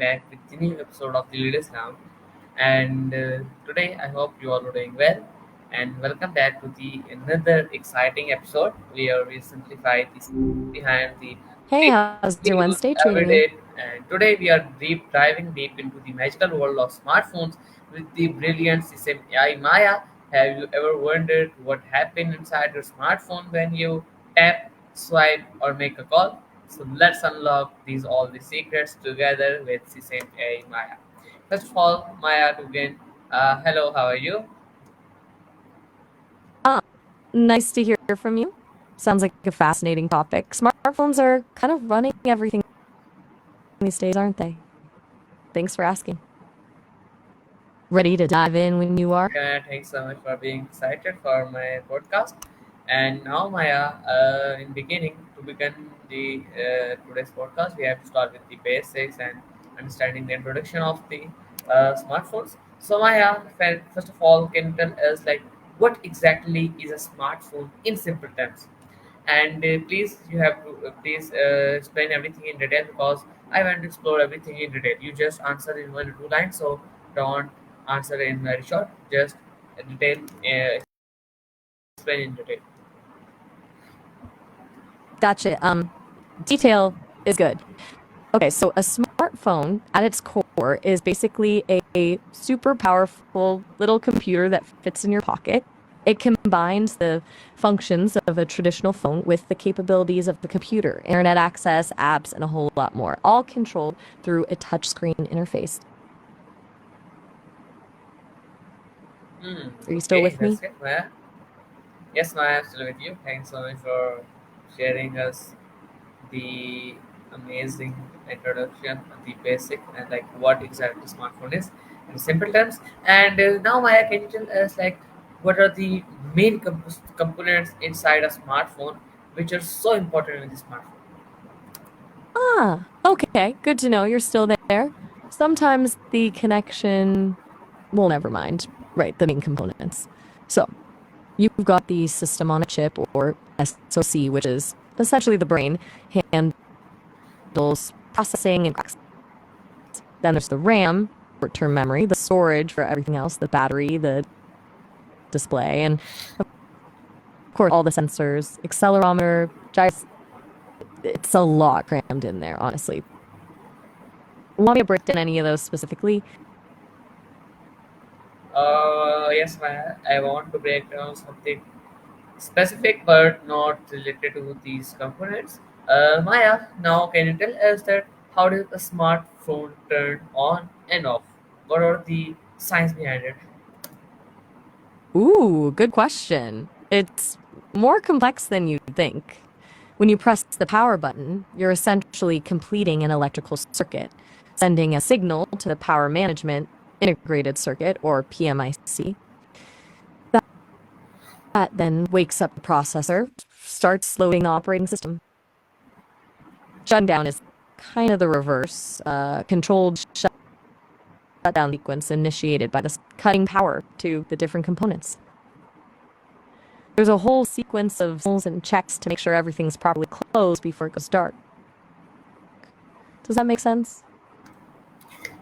back with the new episode of the Leaders Now. And today, I hope you all are doing well. And welcome back to the another exciting episode where we simplify the science behind the Hey, things how's we your use Wednesday every treating you? day. And today, we are diving deep into the magical world of smartphones with the brilliant system AI Maya. Have you ever wondered what happened inside your smartphone when you tap, swipe, or make a call? So let's unlock these all the secrets together with System AI Maya. First of all, Maya to begin. Hello, how are you? Ah, nice to hear from you. Sounds like a fascinating topic. Smartphones are kind of running everything these days, aren't they? Thanks for asking. Ready to dive in when you are? Thanks so much for being excited for my podcast. And now, Maya, in beginning to begin the today's podcast, we have to start with the basics and understanding the introduction of the smartphones. So, Maya, first of all, can you tell us like what exactly is a smartphone in simple terms? And please, you have to please explain everything in detail because I want to explore everything in detail. You just answer in 1 or 2 lines, so don't answer in very short. Just detail, explain in detail. Gotcha. Detail is good. Okay, so a smartphone at its core is basically a super powerful little computer that fits in your pocket. It combines the functions of a traditional phone with the capabilities of the computer, internet access, apps, and a whole lot more, all controlled through a touchscreen interface. Are you still Okay, with that's me? it, Maya. Yes, Maya, I'm still with you. Thanks so much for sharing us the amazing introduction, the basic, and like what exactly smartphone is in simple terms. And now, Maya, can you tell us like what are the main components inside a smartphone which are so important in the smartphone? Ah, okay. Good to know you're still there. Sometimes the connection, well, never mind. Right, the main components. So, you've got the system on a chip or SoC, which is essentially the brain, handles processing and graphics. Then there's the RAM, short-term memory, the storage for everything else, the battery, the display, and of course all the sensors, accelerometer, gyros. It's a lot crammed in there, honestly. Want me to break down any of those specifically? Yes, Maya, I want to break down something specific but not related to these components. Maya, now can you tell us that how does a smartphone turn on and off? What are the science behind it? Ooh, good question. It's more complex than you'd think. When you press the power button, you're essentially completing an electrical circuit, sending a signal to the power management integrated circuit, or PMIC. That then wakes up the processor, starts loading the operating system. Shutdown is kind of the reverse, controlled shutdown sequence initiated by this cutting power to the different components. There's a whole sequence of signals and checks to make sure everything's properly closed before it goes dark. Does that make sense?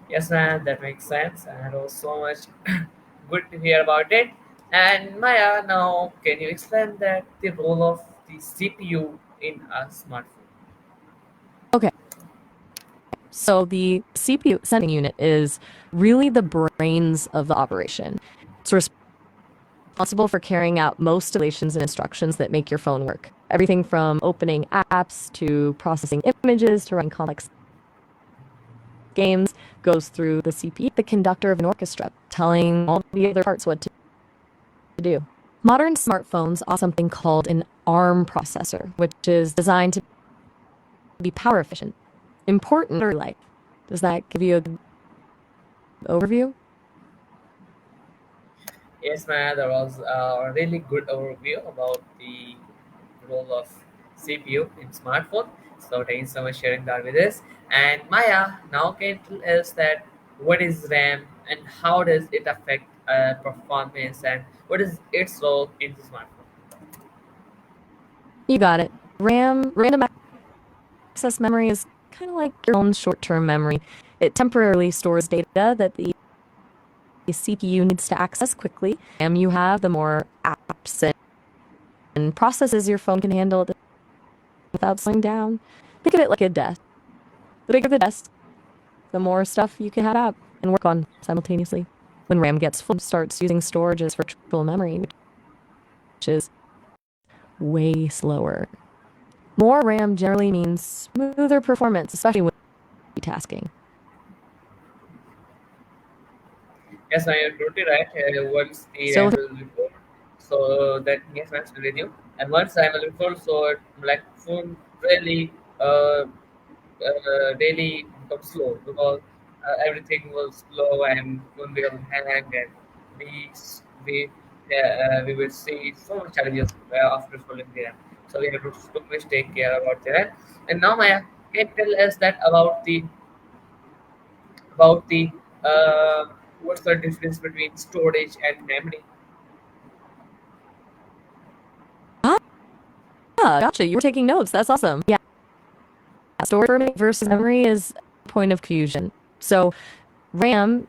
Yes, man, that makes sense, and it was so much good to hear about it. And Maya, now can you explain that the role of the CPU in a smartphone? Okay. So the CPU sending unit is really the brains of the operation. It's responsible for carrying out most relations and instructions that make your phone work. Everything from opening apps to processing images to running complex games goes through the CPU, the conductor of an orchestra, telling all the other parts what to do. Modern smartphones offer something called an ARM processor, which is designed to be power efficient. Important or light. Does that give you an overview? Yes, Maya, that was a really good overview about the role of CPU in smartphone. So thank you so much for sharing that with us. And Maya, now can you tell us that what is RAM and how does it affect performance and what is its role in the smartphone? You got it. RAM, random access memory, is kind of like your own short term memory. It temporarily stores data that the CPU needs to access quickly. The RAM you have, the more apps and processes your phone can handle without slowing down. Think of it like a desk. The bigger the desk, the more stuff you can have out and work on simultaneously. When RAM gets full, it starts using storage as virtual memory, which is way slower. More RAM generally means smoother performance, especially when multitasking. Yes, I am totally right. Once the So, RAM will be full, so that yes, I'm still with you. And once I'm will be full, so it, like phone really daily becomes slow because everything was slow and phone will hang and we we will see so much challenges after following the RAM. So we have to much take care about the RAM. And now Maya, can you tell us that about the uh, what's the difference between storage and memory? ah, gotcha. You were taking notes. That's awesome. Yeah. Storage versus memory is a point of confusion. So, RAM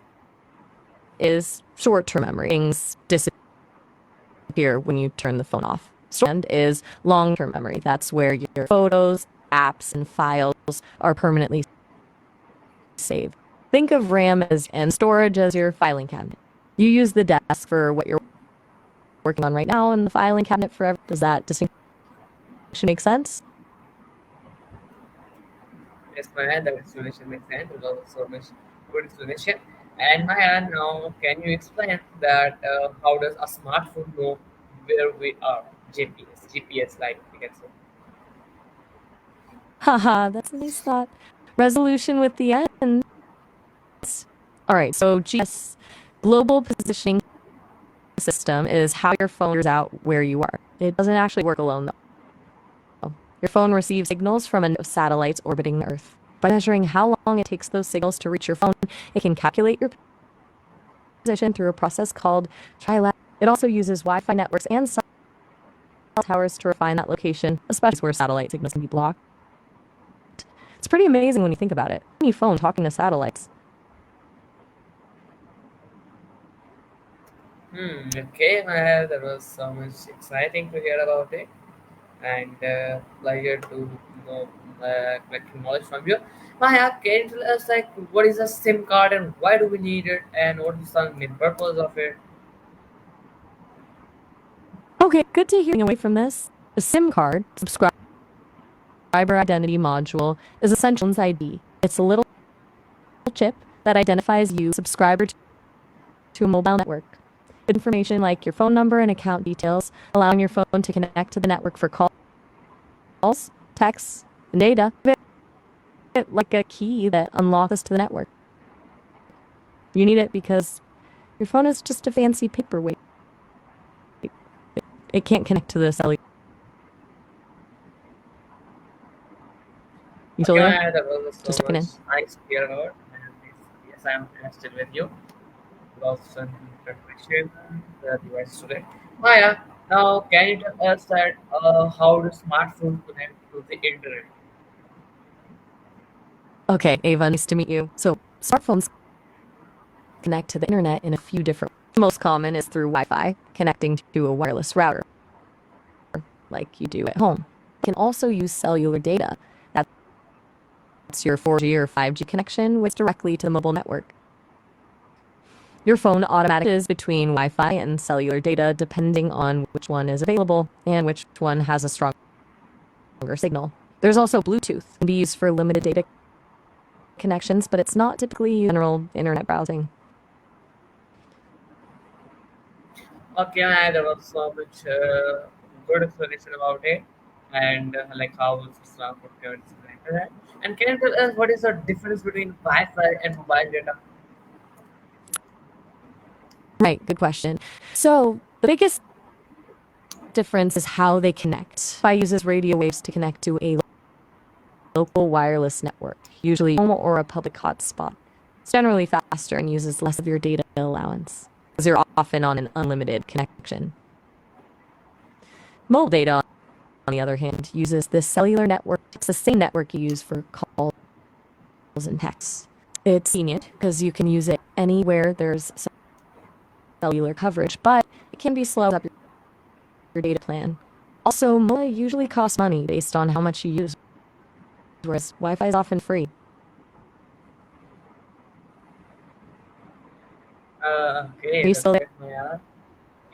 is short-term memory. Things disappear when you turn the phone off. Storage is long-term memory. That's where your photos, apps, and files are permanently saved. Think of RAM as and storage as your filing cabinet. You use the desk for what you're working on right now and the filing cabinet forever. Does that distinction make sense? Yes, Maya, that explanation makes sense. It was so much good explanation. And Maya, now can you explain that how does a smartphone know where we are? GPS, like we can say. Haha, that's a nice thought. Resolution with the ends. All right, so GS, Global Positioning System, is how your phone figures out where you are. It doesn't actually work alone, though. Your phone receives signals from a satellites orbiting the Earth. By measuring how long it takes those signals to reach your phone, it can calculate your position through a process called trilat. It also uses Wi-Fi networks and cell towers to refine that location, especially where satellite signals can be blocked. It's pretty amazing when you think about it. Any phone talking to satellites. Okay, Maya, that was so much exciting to hear about it, and pleasure to know collecting knowledge from you. Maya, can you tell us like what is a SIM card and why do we need it, and what is the main purpose of it? Okay, good to hear away from this. A SIM card, subscriber identity module, is essential ID. It's a little chip that identifies you, subscriber, to a mobile network. Information like your phone number and account details, allowing your phone to connect to the network for calls, texts, and data. It like a key that unlocks us to the network. You need it because your phone is just a fancy paperweight. It can't connect to the cellular. You still Okay, there? Maya, that was so Just checking much in. nice to hear about. And yes, I'm still with you. Lost some connection, the device today. Maya, now can you tell us that how do smartphones connect to the internet? Okay, Ava, nice to meet you. So, smartphones connect to the internet in a few different ways. The most common is through Wi-Fi, connecting to a wireless router, like you do at home. You can also use cellular data. That's your 4G or 5G connection, which directly to the mobile network. Your phone automatically chooses between Wi-Fi and cellular data depending on which one is available and which one has a stronger signal. There's also Bluetooth, can be used for limited data connections, but it's not typically used in general internet browsing. Okay, Maya, there was so much good explanation about it and like how smartphone connects to the internet. And can you tell us what is the difference between Wi-Fi and mobile data? Right, good question. So the biggest difference is how they connect. Wi-Fi uses radio waves to connect to a local wireless network, usually home or a public hotspot. It's generally faster and uses less of your data allowance, because you're often on an unlimited connection. Mobile data, on the other hand, uses this cellular network. It's the same network you use for calls and texts. It's convenient because you can use it anywhere there's cellular coverage, but it can be slow up your data plan. Also, MOA usually costs money based on how much you use, whereas Wi-Fi is often free. Okay, Are you that's still there? great, Maya.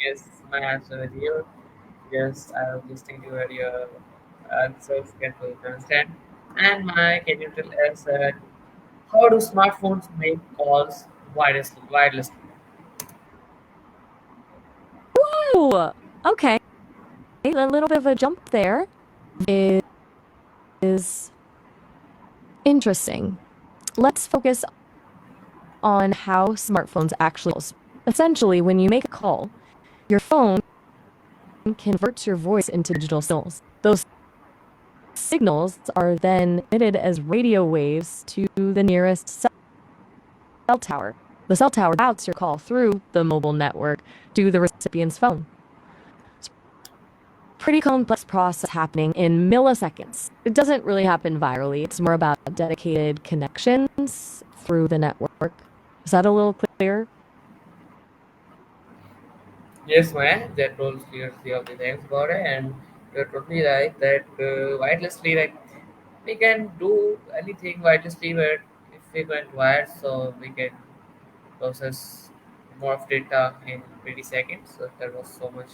Yes, my answer with you. Yes, I was listening to your answers carefully to understand. And my, can you tell us how do smartphones make calls wirelessly? Oh, okay. A little bit of a jump there is interesting. Let's focus on how smartphones actually. Essentially, when you make a call, your phone converts your voice into digital signals. Those signals are then emitted as radio waves to the nearest cell tower. The cell tower routes your call through the mobile network to the recipient's phone. It's a pretty complex process happening in milliseconds. It doesn't really happen virally. It's more about dedicated connections through the network. Is that a little clearer? Yes, Maya, that told clearly of the things about it, and you're totally right that wirelessly, like we can do anything wirelessly, but if we went wired, so we can process more of data in 20 seconds. So that was so much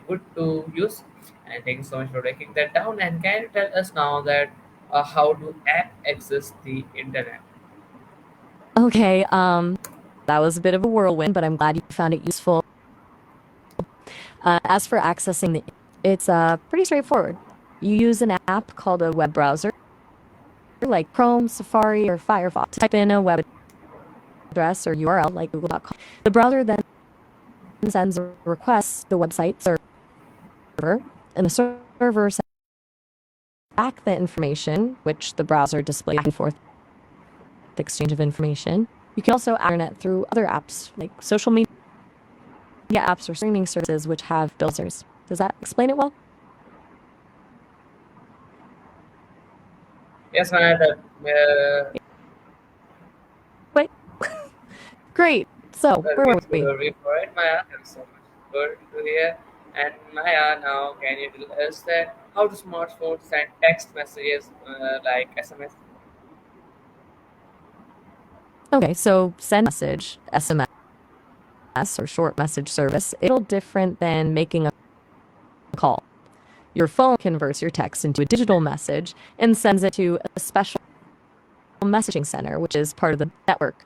good to use. And thank you so much for breaking that down. And can you tell us now that how do app access the internet? Okay, that was a bit of a whirlwind, but I'm glad you found it useful. As for accessing it's pretty straightforward. You use an app called a web browser, like Chrome, Safari, or Firefox. Type in a web address or URL like google.com. The browser then sends a request to the website server, and the server sends back the information, which the browser displays back and forth, the exchange of information. You can also access internet through other apps like social media apps or streaming services which have builders. Does that explain it well? Yes, Maya, that Wait, great. So, a where really were good we? overview for it, Maya. Thanks so much. Good to hear. And Maya, now can you tell us that how do smartphones send text messages like SMS? Okay, so send message, SMS, or short message service. It'll different than making a call. Your phone converts your text into a digital message and sends it to a special messaging center, which is part of the network.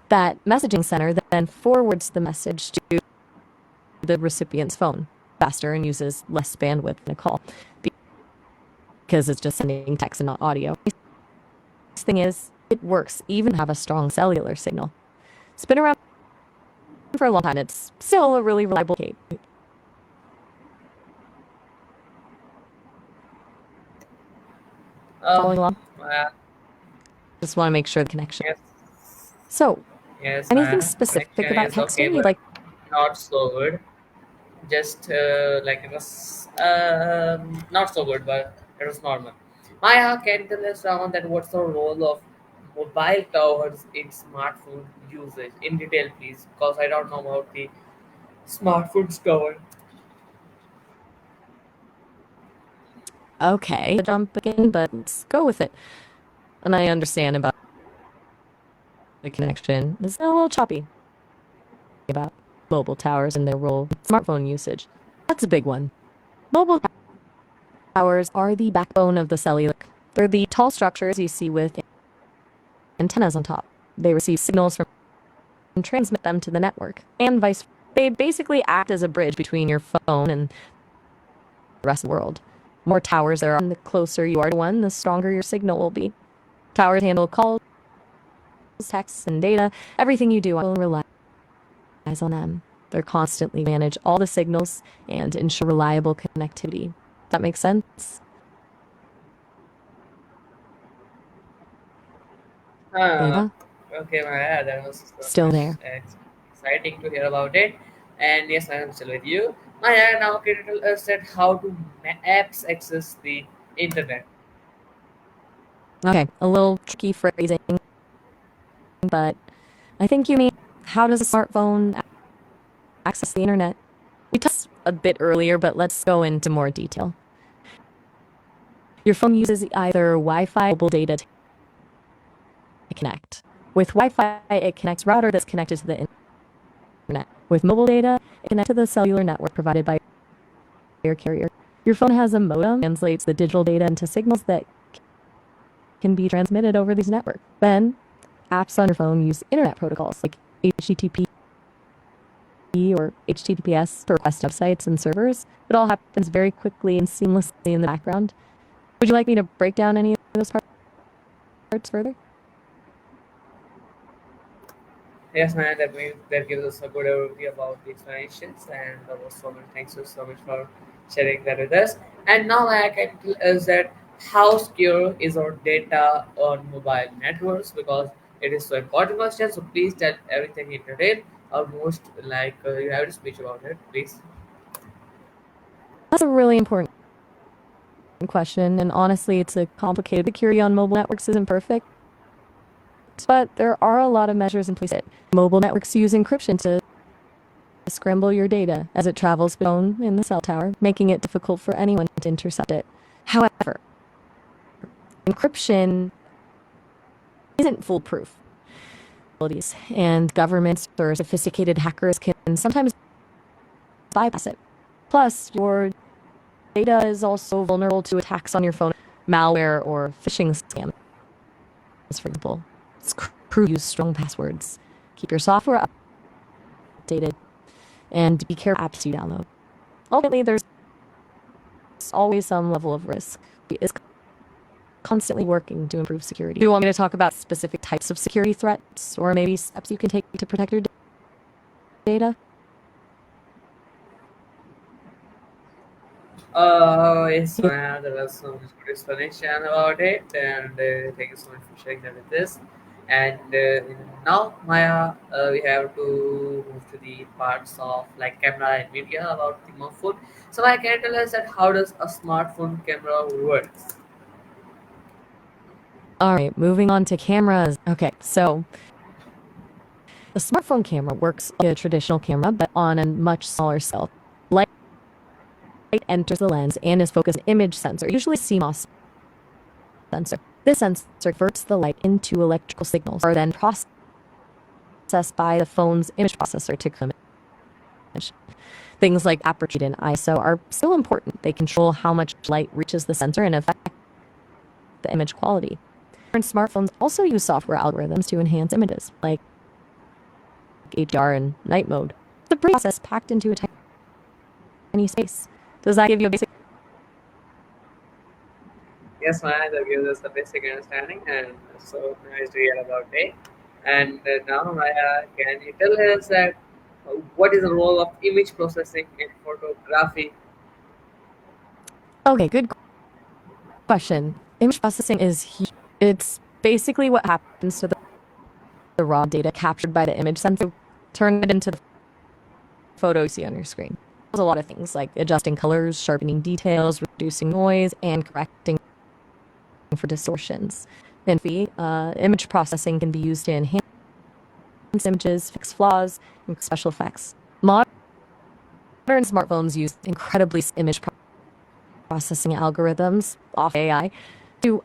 That messaging center then forwards the message to the recipient's phone faster and uses less bandwidth than a call because it's just sending text and not audio. The thing is, it works even have a strong cellular signal. It's been around for a long time. It's still a really reliable cape. Um, Following along? Maya, Just want to make sure the connection. yes, So, yes, anything Maya, specific connection about is okay, texting you'd but like? not so good. Just like it was not so good, but it was normal. Maya, can you tell us someone that what's the role of mobile towers in smartphone usage in detail, please? Because I don't know about the smartphones tower. Okay, jump again, but let's go with it. And I understand about the connection. It's a little choppy about mobile towers and their role in smartphone usage. That's a big one. Mobile towers are the backbone of the cellular. They're the tall structures you see with antennas on top. They receive signals from and transmit them to the network, and vice versa. They basically act as a bridge between your phone and the rest of the world. The more towers there are, and the closer you are to one, the stronger your signal will be. Towers handle calls, texts, and data. Everything you do on relies on them. They're constantly manage all the signals and ensure reliable connectivity. That makes sense? Uh, Ava? okay, Maya, that was so Still much there. exciting to hear about it. And yes, I am still with you. Maya, now can you tell us that how do apps access the internet? Okay, a little tricky phrasing, but I think you mean how does a smartphone access the internet? We touched a bit earlier, but let's go into more detail. Your phone uses either Wi-Fi or mobile data to connect. With Wi-Fi, it connects a router that's connected to the internet. With mobile data, it connects to the cellular network provided by your carrier. Your phone has a modem that translates the digital data into signals that can be transmitted over these networks. Then, apps on your phone use internet protocols like HTTP or HTTPS to request websites and servers. It all happens very quickly and seamlessly in the background. Would you like me to break down any of those parts further? Yes, man, that gives us a good overview about the explanations, and that was so much. Thanks you so much for sharing that with us. And now I can tell us that how secure is our data on mobile networks, because it is so important question. So please tell everything in detail, almost like you have to speech about it, please. That's a really important question, and honestly, it's a complicated. Security on mobile networks isn't perfect, but there are a lot of measures in place. Mobile networks use encryption to scramble your data as it travels between in the cell tower, making it difficult for anyone to intercept it. However, encryption isn't foolproof, and governments or sophisticated hackers can sometimes bypass it. Plus, your data is also vulnerable to attacks on your phone, malware, or phishing scams, for example. It's crucial to use strong passwords. Keep your software updated, and be careful apps you download. Ultimately, there's always some level of risk. It's constantly working to improve security. Do you want me to talk about specific types of security threats, or maybe steps you can take to protect your data? Yes, man, there was so much good explanation about it, and thank you so much for sharing that with us. And now, Maya, we have to move to the parts of like camera and media about the mobile phone. So, I can tell us that how does a smartphone camera works? All right, moving on to cameras. Okay, so a smartphone camera works like a traditional camera, but on a much smaller scale. Light enters the lens and is focused on an image sensor, usually CMOS sensor. This sensor converts the light into electrical signals, are then processed by the phone's image processor to create image. Things like aperture and ISO are still important. They control how much light reaches the sensor and affect the image quality. Different smartphones also use software algorithms to enhance images, like HDR and night mode. The process packed into a tiny space. Does that give you a basic? Yes, man, that gives us the basic understanding, and so nice to hear about it. And now, Maya, can you tell us that what is the role of image processing in photography? Okay, good question. Image processing it's basically what happens to the raw data captured by the image sensor, turn it into the photo you see on your screen. There's a lot of things like adjusting colors, sharpening details, reducing noise, and correcting for distortions. In image processing can be used to enhance images, fix flaws, and special effects. Modern smartphones use incredibly image processing algorithms off AI to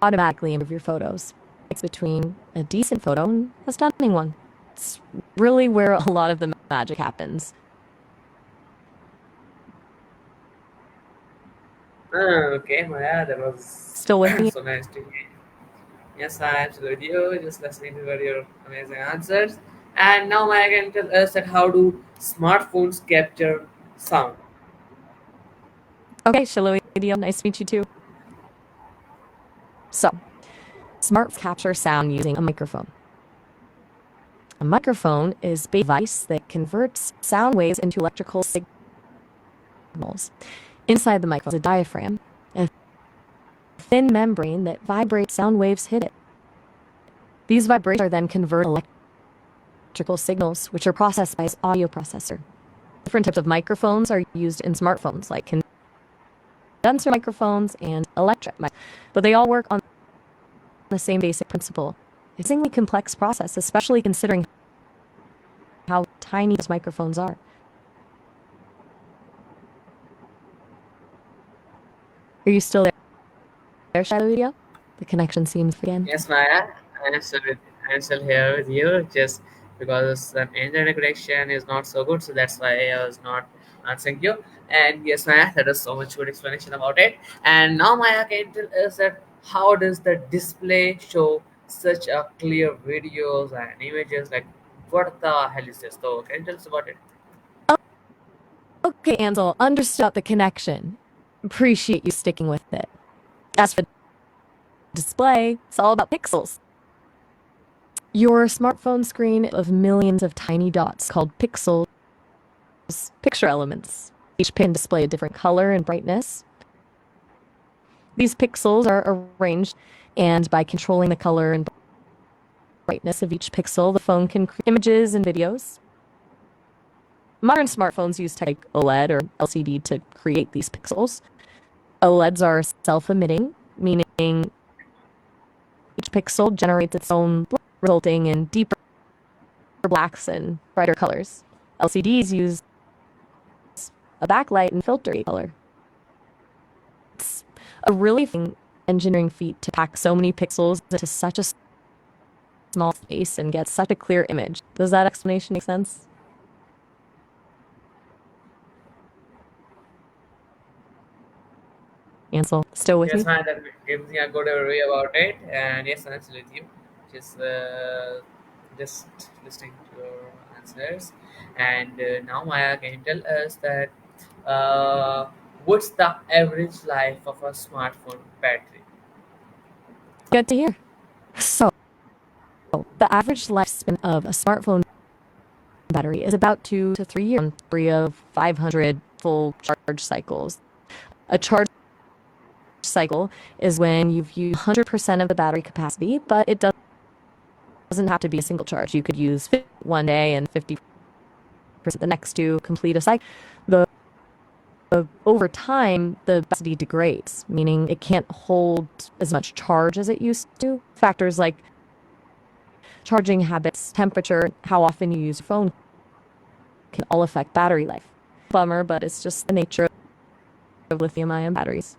automatically improve your photos. It's between a decent photo and a stunning one. It's really where a lot of the magic happens. Okay, Maya, that was Still with me? so nice to hear. Yes, I am still with you, just listening to your amazing answers. And now Maya can tell us that how do smartphones capture sound? Okay, Shiloh, nice to meet you too. So, smartphones capture sound using a microphone. A microphone is a device that converts sound waves into electrical signals. Inside the microphone is a diaphragm, a thin membrane that vibrates sound waves hit it. These vibrations are then converted to electrical signals, which are processed by its audio processor. Different types of microphones are used in smartphones, like condenser microphones and electret microphones, but they all work on the same basic principle. It's a really complex process, especially considering how tiny those microphones are. Are you still there, Shiloh? The connection seems again. Yes, Maya, I'm still here with you just because the internet connection is not so good, so that's why I was not answering you. And yes, Maya, that is so much good explanation about it. And now, Maya, can tell us that how does the display show such a clear videos and images? Like, what the hell is this? So, can you tell us about it? Okay, Ansel, understood the connection. Appreciate you sticking with it. As for display, it's all about pixels. Your smartphone screen of millions of tiny dots called pixels, picture elements. Each pin display a different color and brightness. These pixels are arranged, and by controlling the color and brightness of each pixel, the phone can create images and videos. Modern smartphones use like OLED or LCD to create these pixels. OLEDs are self-emitting, meaning each pixel generates its own light, resulting in deeper blacks and brighter colors. LCDs use a backlight and filter color. It's a really engineering feat to pack so many pixels into such a small space and get such a clear image. Does that explanation make sense? Ansel, still with Yes, me? man, that gives me a good overview about it. And yes, I'm still with you. Just, just listening to your answers. And now, Maya, can you tell us that what's the average life of a smartphone battery? Good to hear. So, the average lifespan of a smartphone battery is about 2 to 3 years, three of 500 full charge cycles. A charge cycle is when you've used 100% of the battery capacity, but it doesn't have to be a single charge. You could use 50 one day and 50% the next to complete a cycle. The over time, the capacity degrades, meaning it can't hold as much charge as it used to. Factors like charging habits, temperature, how often you use your phone can all affect battery life. Bummer, but it's just the nature of lithium-ion batteries.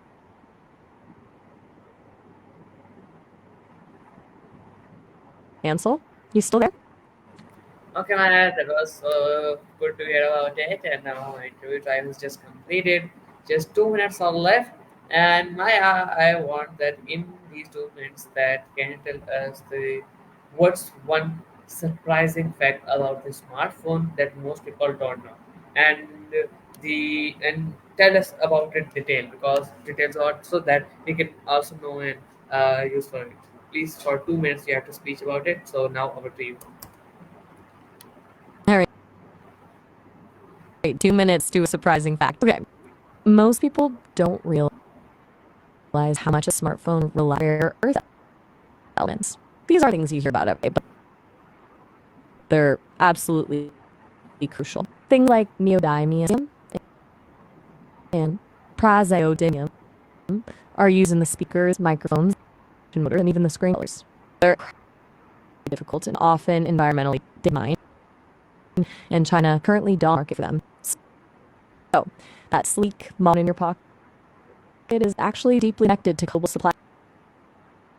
Ansel, you still there? Okay, Maya, that was good to hear about it. And now my interview time is just completed. Just 2 minutes are left. And Maya, I want that in these 2 minutes, that can you tell us the what's one surprising fact about the smartphone that most people don't know, and and tell us about it detail because details are so that we can also know and use for it. Please, for 2 minutes, you have to speak about it. So now over to you. All right, 2 minutes to a surprising fact. Okay, most people don't realize how much a smartphone relies on rare earth elements. These are things you hear about every day, but they're absolutely crucial. Things like neodymium and praseodymium are used in the speakers, microphones, motor, and even the screen colors. They're difficult and often environmentally mined, and China currently don't market for them. So that sleek mod in your pocket is actually deeply connected to global supply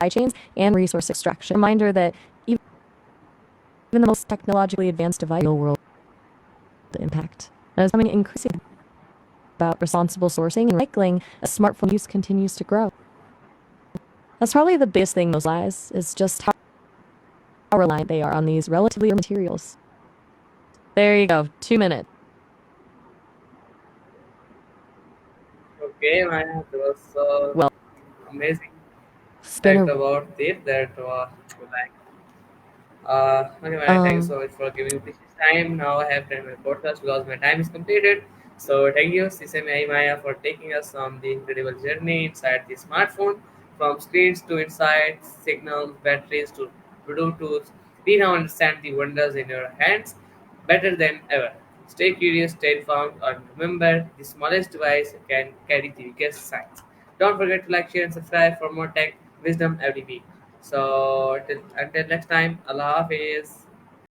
chains and resource extraction. Reminder that even the most technologically advanced device in the world impact. And it's becoming increasingly about responsible sourcing and recycling as smartphone use continues to grow. That's probably the biggest thing most lies is just how reliant they are on these relatively materials. There you go, 2 minutes. Okay, man, that was so Well, amazing fact spin about it that like okay, a man, thank you so much for giving me precious time. Now I have done my podcast because my time is completed. So thank you, Sisame Maya, for taking us on the incredible journey inside the smartphone, from screens to insights, signals, batteries to Bluetooth. We now understand the wonders in your hands better than ever. Stay curious, stay informed, and remember, the smallest device can carry the biggest science. Don't forget to like, share, and subscribe for more tech wisdom every week. So until next time, Allah Hafiz.